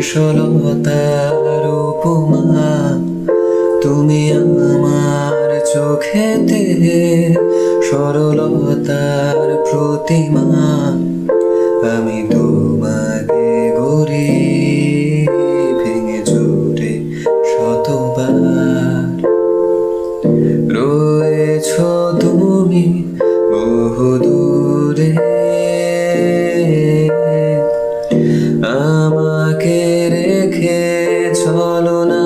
নিষ্কলতার উপমা তুমি আমার চোখেতে, সরলতার প্রতিমা আমি তোমাকে গড়ি, ভেঙে জুড়ে শতবার রয়েছ তুমি বহু দূরে, আমাকে রেখে চলো না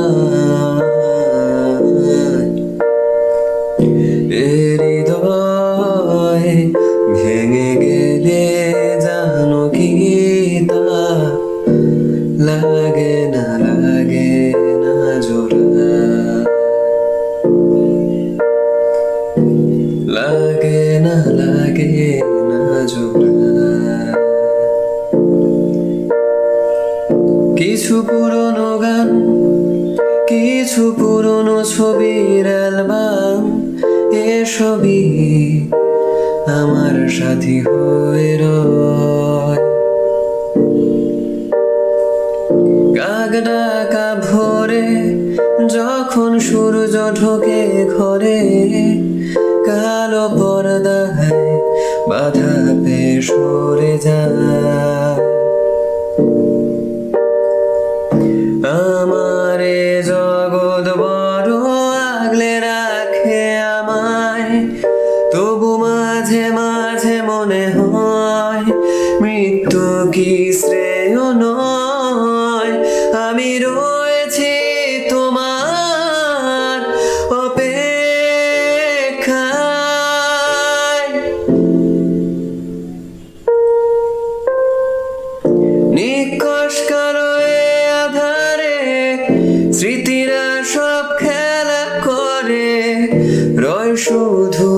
হৃদয় ভেঙে গেলে, জানো কি তা লাগে না জোড়া, লাগে না জোড়া। কিছু পুরনো গান, কিছু পুরনো ছবির অ্যালবাম, এসবই আমার সাথী হয়ে রয়। কাক ডাকা ভোরে যখন সূর্য ঢোকে ঘরে, কালো পর্দায় বাধা পেয়ে সরে যায়। আমার এ জগৎ বড় আগলে রাখে আমায়, তবু মাঝে মাঝে মনে হয় মৃত্যু কি শ্রেয় নয়। আমি রয়েছি তোমার অপেক্ষায়, নিকশ কারো আধারে স্মৃতিরা সব খেলা করে, রয় শুধু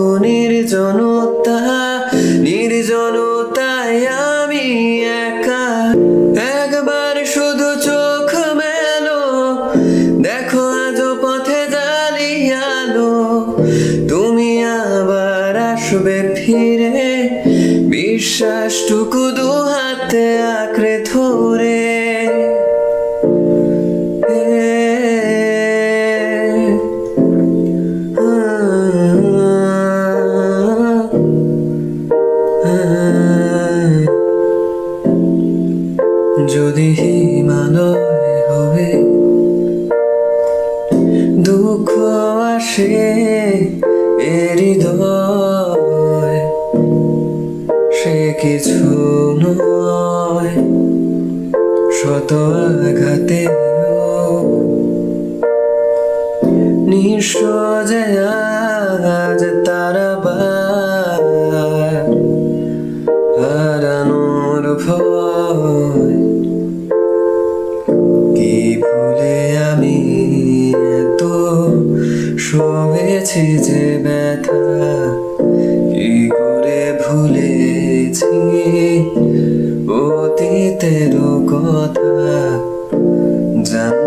নির্জনতায় আমি একা। একবার শুধু চোখ মেলো, দেখো আজও পথে জ্বালিয়ালো, তুমি আবার আসবে ফিরে, বিশ্বাসটুকু দু হাতে আঁকড়ে ধরে। যদি হিমালয় হবে দুঃখ আসে হৃদয়, সে কিছু নয় শত আঘাতে নিঃস্ব যে আজ তারা হারানোর ভয়। কি ভুলে আমি এত সবেছি যে ব্যথা, কি করে ভুলেছি অতীতের কথা, জান